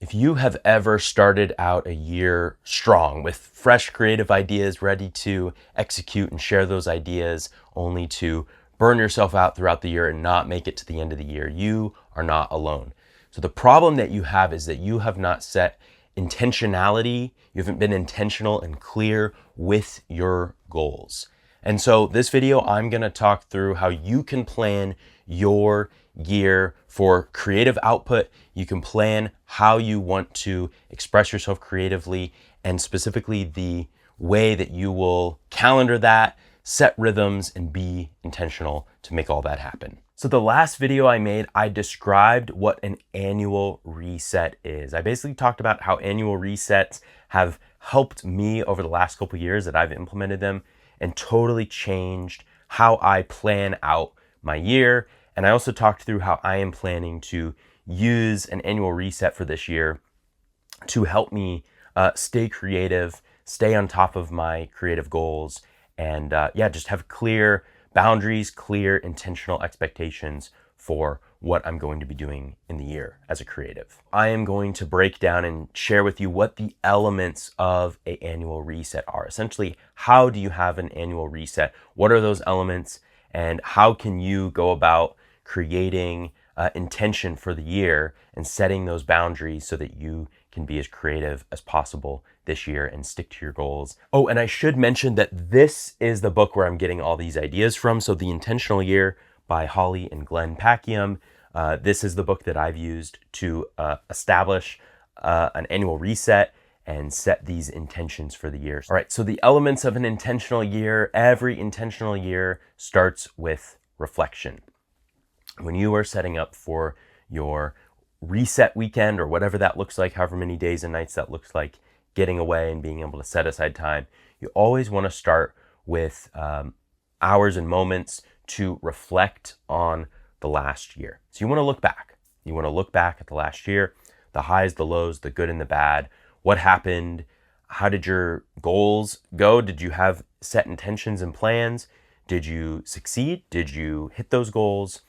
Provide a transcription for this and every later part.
If you have ever started out a year strong with fresh creative ideas, ready to execute and share those ideas, only to burn yourself out throughout the year and not make it to the end of the year, you are not alone. So the problem that you have is that you have not set intentionality, you haven't been intentional and clear with your goals. And so this video, I'm gonna talk through how you can plan your year for creative output. You can plan how you want to express yourself creatively, and specifically the way that you will calendar that, set rhythms, and be intentional to make all that happen. So the last video I made, I described what an annual reset is. I basically talked about how annual resets have helped me over the last couple of years that I've implemented them and totally changed how I plan out my year. And I also talked through how I am planning to use an annual reset for this year to help me stay creative, stay on top of my creative goals, and just have clear boundaries, clear intentional expectations for what I'm going to be doing in the year as a creative. I am going to break down and share with you what the elements of an annual reset are. Essentially, how do you have an annual reset? What are those elements? And how can you go about creating intention for the year and setting those boundaries so that you can be as creative as possible this year and stick to your goals. Oh, and I should mention that this is the book where I'm getting all these ideas from. So The Intentional Year by Holly and Glenn Packiam. This is the book that I've used to establish an annual reset and set these intentions for the year. All right, so the elements of an intentional year. Every intentional year starts with reflection. When you are setting up for your reset weekend or whatever that looks like, however many days and nights that looks like, getting away and being able to set aside time, you always want to start with hours and moments to reflect on the last year. So you want to look back. You want to look back at the last year, the highs, the lows, the good and the bad. What happened? How did your goals go? Did you have set intentions and plans? Did you succeed? Did you hit those goals?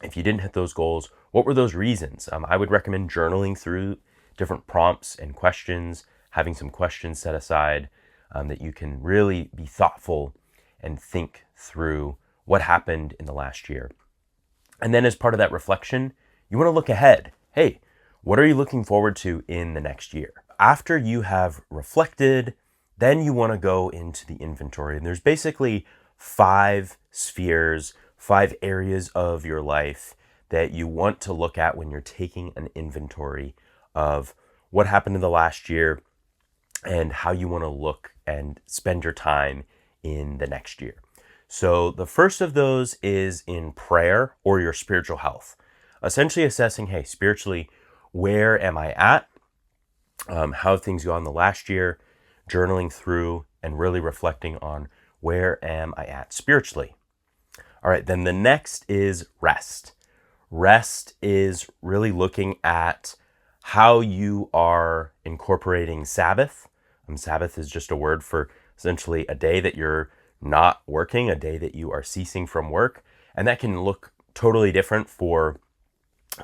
If you didn't hit those goals, what were those reasons? I would recommend journaling through different prompts and questions, having some questions set aside that you can really be thoughtful and think through what happened in the last year. And then as part of that reflection, you want to look ahead. Hey, what are you looking forward to in the next year? After you have reflected, then you want to go into the inventory. And there's basically 5 spheres, 5 areas of your life that you want to look at when you're taking an inventory of what happened in the last year and how you want to look and spend your time in the next year. So the first of those is in prayer or your spiritual health. Essentially assessing, hey, spiritually, where am I at? How have things gone the last year? Journaling through and really reflecting on where am I at spiritually. All right, then the next is rest. Rest is really looking at how you are incorporating Sabbath. Sabbath is just a word for essentially a day that you're not working, a day that you are ceasing from work. And that can look totally different for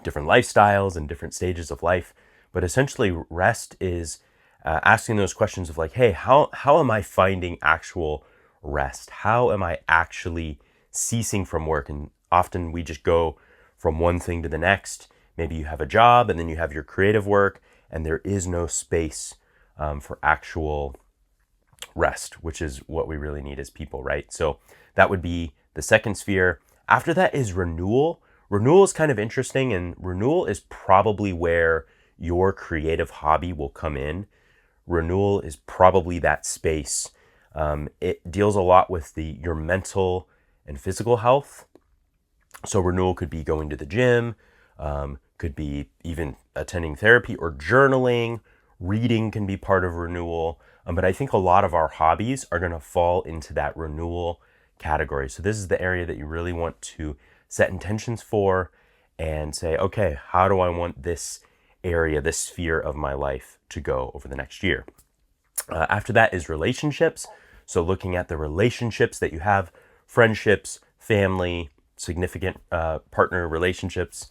different lifestyles and different stages of life. But essentially, rest is asking those questions of like, hey, how am I finding actual rest? How am I actually ceasing from work? And often we just go from one thing to the next. Maybe you have a job and then you have your creative work and there is no space for actual rest, which is what we really need as people, right? So that would be the second sphere. After that is renewal. Renewal is kind of interesting, and renewal is probably where your creative hobby will come in. Renewal is probably that space. It deals a lot with your mental and physical health. So renewal could be going to the gym, could be even attending therapy or journaling. Reading can be part of renewal. But I think a lot of our hobbies are going to fall into that renewal category. So this is the area that you really want to set intentions for and say, okay, how do I want this area, this sphere of my life to go over the next year? After that is relationships. So looking at the relationships that you have, friendships, family, significant partner relationships,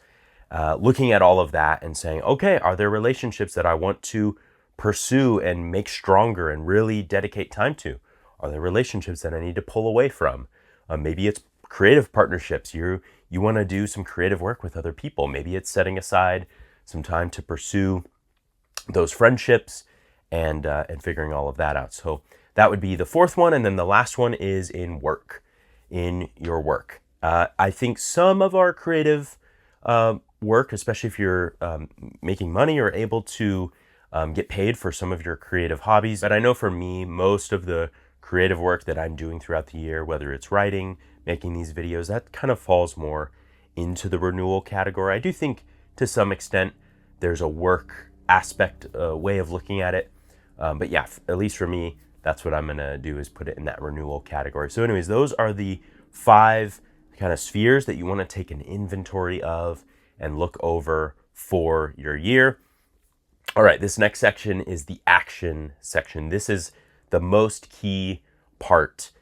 looking at all of that and saying, okay, are there relationships that I want to pursue and make stronger and really dedicate time to? Are there relationships that I need to pull away from? Maybe it's creative partnerships. You want to do some creative work with other people. Maybe it's setting aside some time to pursue those friendships and figuring all of that out. So that would be the fourth one. And then the last one is in your work. I think some of our creative work, especially if you're making money or able to get paid for some of your creative hobbies. But I know for me, most of the creative work that I'm doing throughout the year, whether it's writing, making these videos, that kind of falls more into the renewal category. I do think to some extent there's a work aspect, way of looking at it. But yeah, at least for me, that's what I'm going to do, is put it in that renewal category. So anyways, those are the 5 kind of spheres that you want to take an inventory of and look over for your year. All right, this next section is the action section. This is the most key part.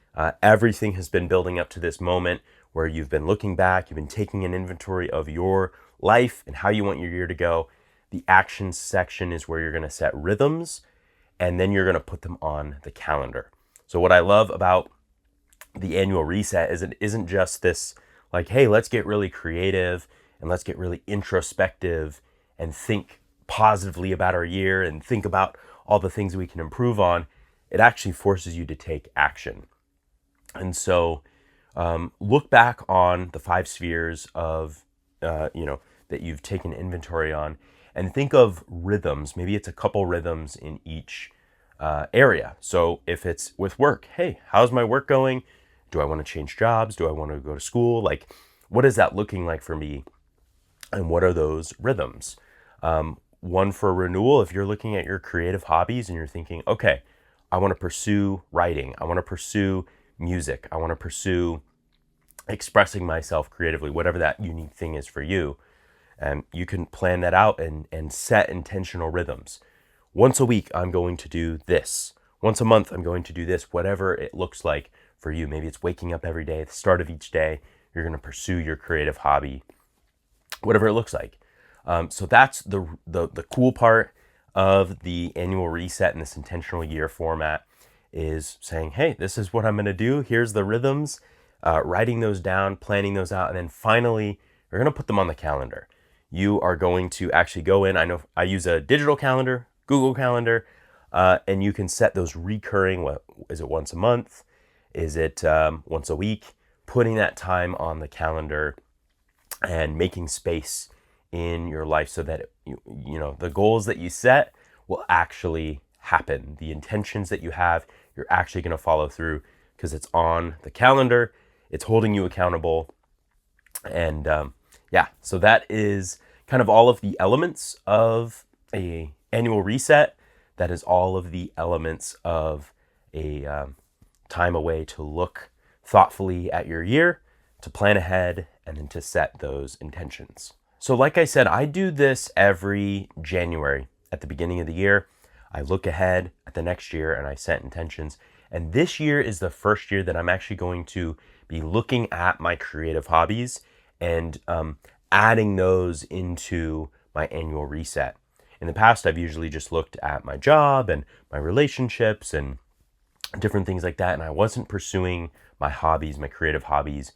Everything has been building up to this moment where you've been looking back, you've been taking an inventory of your life and how you want your year to go. The action section is where you're going to set rhythms, and then you're going to put them on the calendar. So what I love about the annual reset is it isn't just this like, hey, let's get really creative and let's get really introspective and think positively about our year and think about all the things we can improve on. It actually forces you to take action. And so look back on the 5 spheres of, that you've taken inventory on, and think of rhythms. Maybe it's a couple rhythms in each area. So if it's with work, hey, how's my work going? Do I want to change jobs? Do I want to go to school? Like, what is that looking like for me? And what are those rhythms? One for renewal, if you're looking at your creative hobbies and you're thinking, okay, I want to pursue writing. I want to pursue music. I want to pursue expressing myself creatively, whatever that unique thing is for you. And you can plan that out and set intentional rhythms. Once a week, I'm going to do this. Once a month, I'm going to do this, whatever it looks like for you. Maybe it's waking up every day. At the start of each day, you're going to pursue your creative hobby, whatever it looks like. So that's the cool part of the annual reset in this intentional year format, is saying, hey, this is what I'm going to do. Here's the rhythms, writing those down, planning those out. And then finally, you're going to put them on the calendar. You are going to actually go in. I know I use a digital calendar, Google Calendar, and you can set those recurring. What is it, once a month? Is it once a week? Putting that time on the calendar and making space in your life so that the goals that you set will actually happen. The intentions that you have, you're actually going to follow through because it's on the calendar. It's holding you accountable. And so that is kind of all of the elements of a annual reset. That is all of the elements of a time away to look thoughtfully at your year, to plan ahead, and then to set those intentions. So like I said, I do this every January at the beginning of the year. I look ahead at the next year and I set intentions. And this year is the first year that I'm actually going to be looking at my creative hobbies and adding those into my annual reset. In the past, I've usually just looked at my job and my relationships and different things like that. And I wasn't pursuing my hobbies, my creative hobbies,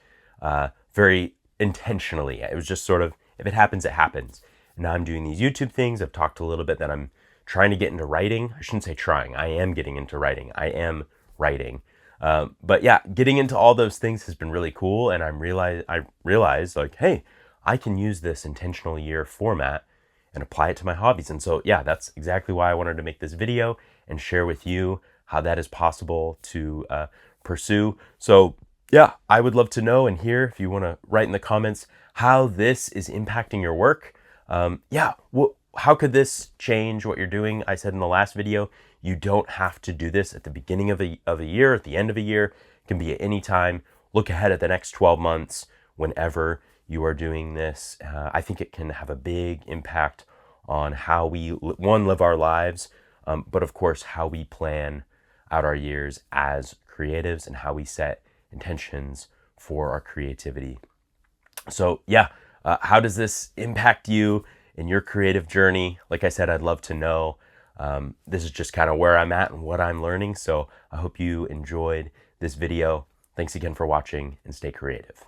very intentionally. It was just sort of, if it happens, it happens. Now I'm doing these YouTube things. I've talked a little bit that I'm trying to get into writing. I shouldn't say trying. I am getting into writing. I am writing. But yeah, getting into all those things has been really cool. And I realized like, hey, I can use this intentional year format and apply it to my hobbies. And so, yeah, that's exactly why I wanted to make this video and share with you how that is possible to pursue. So yeah, I would love to know and hear, if you want to write in the comments, how this is impacting your work. How could this change what you're doing? I said in the last video, you don't have to do this at the beginning of a year, at the end of a year. It can be at any time. Look ahead at the next 12 months whenever you are doing this. I think it can have a big impact on how we, live our lives, but of course, how we plan out our years as creatives and how we set intentions for our creativity. So yeah, How does this impact you in your creative journey? Like I said, I'd love to know. This is just kind of where I'm at and what I'm learning. So I hope you enjoyed this video. Thanks again for watching, and stay creative.